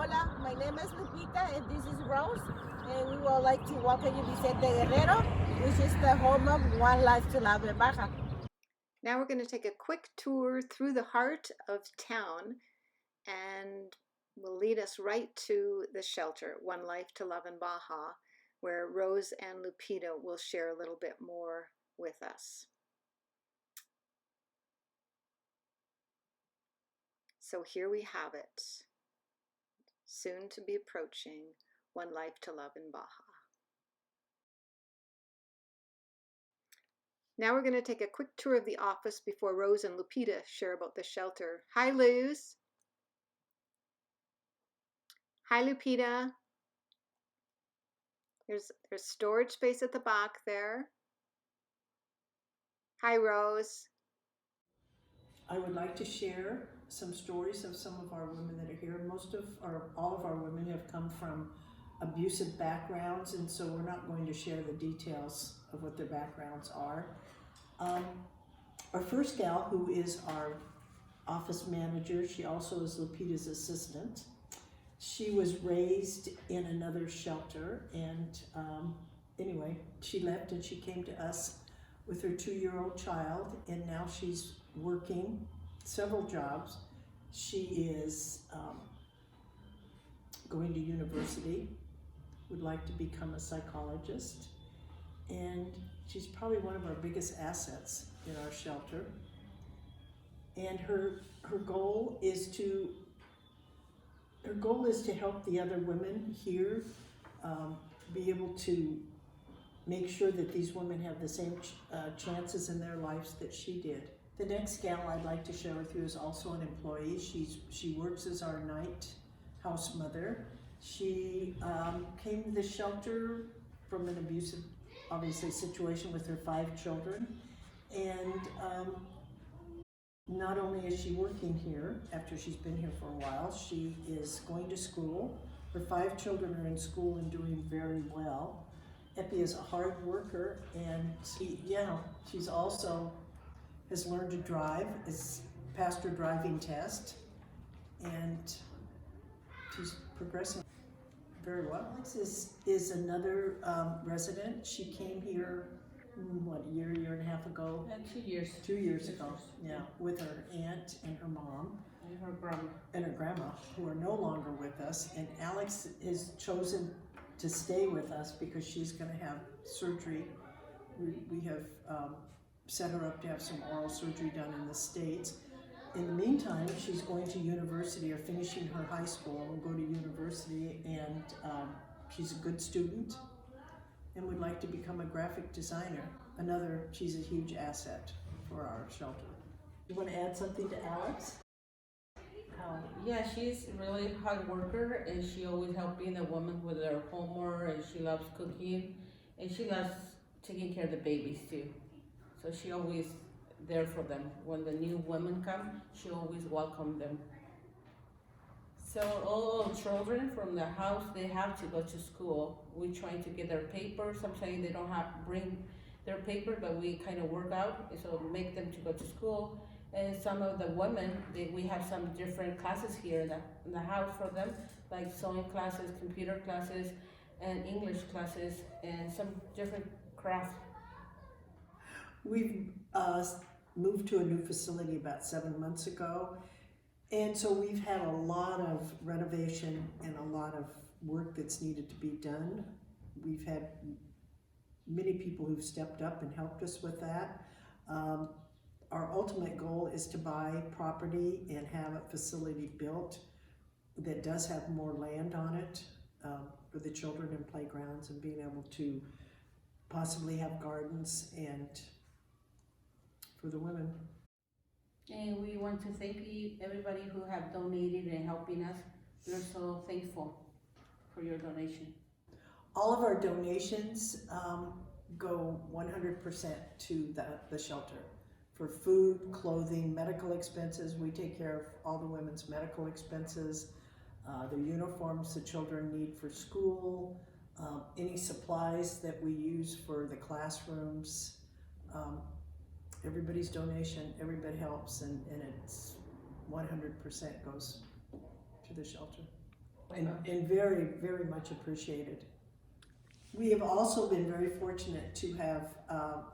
Hola, my name is Lupita and this is Rose, and we would like to welcome you Vicente Guerrero, which is the home of One Life to Love in Baja. Now we're going to take a quick tour through the heart of town, and will lead us right to the shelter, One Life to Love in Baja, where Rose and Lupita will share a little bit more with us. So here we have it, soon to be approaching One Life to Love in Baja. Now we're going to take a quick tour of the office before Rose and Lupita share about the shelter. Hi, Luz. Hi, Lupita. There's storage space at the back there. Hi, Rose. I would like to share some stories of some of our women that are here. All of our women have come from abusive backgrounds, and so we're not going to share the details of what their backgrounds are. Our first gal, who is our office manager, she also is Lupita's assistant. She was raised in another shelter, and anyway, she left and she came to us with her 2-year-old child, and now she's working several jobs. She is going to university, would like to become a psychologist, and she's probably one of our biggest assets in our shelter. And her goal is to help the other women here be able to make sure that these women have the same chances in their lives that she did. The next gal I'd like to share with you is also an employee. She works as our night house mother. She came to the shelter from an abusive, obviously, situation with her 5 children. And not only is she working here after she's been here for a while, she is going to school. Her 5 children are in school and doing very well. Epi is a hard worker, and she's also has learned to drive, has passed her driving test, and she's progressing very well. Alex is another resident. She came here, a year and a half ago? 2 years. 2 years ago, yeah, with her aunt and her mom. And her grandma. And her grandma, who are no longer with us. And Alex has chosen to stay with us because she's going to have surgery. We have set her up to have some oral surgery done in the States. In the meantime, she's going to university or finishing her high school and go to university, and she's a good student and would like to become a graphic designer. She's a huge asset for our shelter. You want to add something to Alex? Yeah, she's really hard worker, and she always helping the woman with their homework, and she loves cooking, and she loves taking care of the babies too. So she always there for them. When the new women come, she always welcome them. So all children from the house, they have to go to school. We try to get their paper. Sometimes they don't bring their paper, but we kind of work out, so make them to go to school. And some of the women, we have some different classes here in the house for them, like sewing classes, computer classes, and English classes, and some different crafts. We've moved to a new facility about 7 months ago, and so we've had a lot of renovation and a lot of work that's needed to be done. We've had many people who've stepped up and helped us with that. Our ultimate goal is to buy property and have a facility built that does have more land on it for the children and playgrounds, and being able to possibly have gardens and for the women. And we want to thank everybody who have donated and helping us. We're so thankful for your donation. All of our donations go 100% to the shelter. For food, clothing, medical expenses. We take care of all the women's medical expenses, the uniforms the children need for school, any supplies that we use for the classrooms. Everybody's donation, everybody helps, and it's 100% goes to the shelter. and very, very much appreciated. We have also been very fortunate to have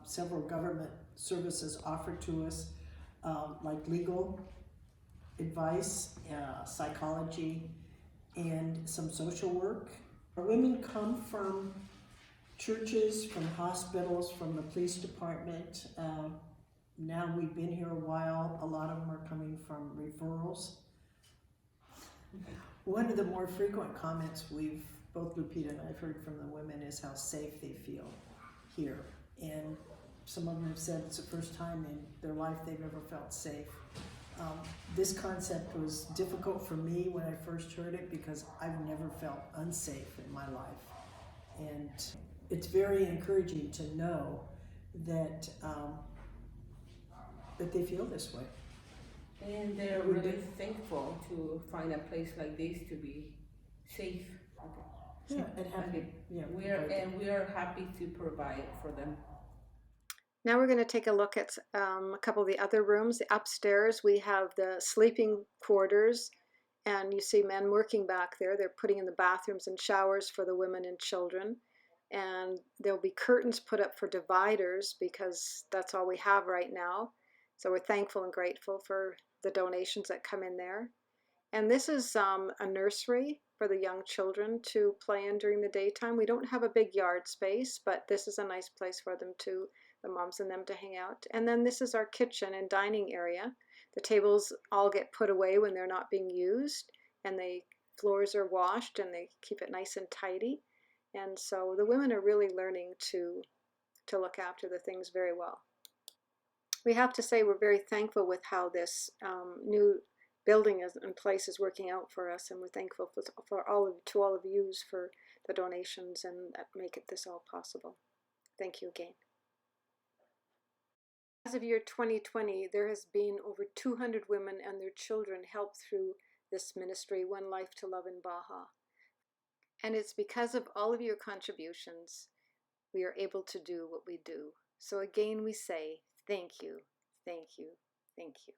several government services offered to us, like legal advice, psychology, and some social work. Our women come from churches, from hospitals, from the police department. Now we've been here a while, a lot of them are coming from referrals. One of the more frequent comments both Lupita and I've heard from the women is how safe they feel here. And some of them have said it's the first time in their life they've ever felt safe. This concept was difficult for me when I first heard it because I've never felt unsafe in my life. And it's very encouraging to know that that they feel this way. And they're really thankful to find a place like this to be safe. Yeah, and happy. Yeah, We are happy to provide for them. Now we're going to take a look at a couple of the other rooms. Upstairs we have the sleeping quarters, and you see men working back there. They're putting in the bathrooms and showers for the women and children. And there'll be curtains put up for dividers because that's all we have right now. So we're thankful and grateful for the donations that come in there. And this is a nursery for the young children to play in during the daytime. We don't have a big yard space, but this is a nice place for them to, the moms and them, to hang out. And then this is our kitchen and dining area. The tables all get put away when they're not being used, and the floors are washed and they keep it nice and tidy. And so the women are really learning to look after the things very well. We have to say we're very thankful with how this new building and place is working out for us, and we're thankful for all of you for the donations and that make this all possible. Thank you again. As of year 2020, there has been over 200 women and their children helped through this ministry, One Life to Love in Baja. And it's because of all of your contributions we are able to do what we do. So again, we say thank you, thank you, thank you.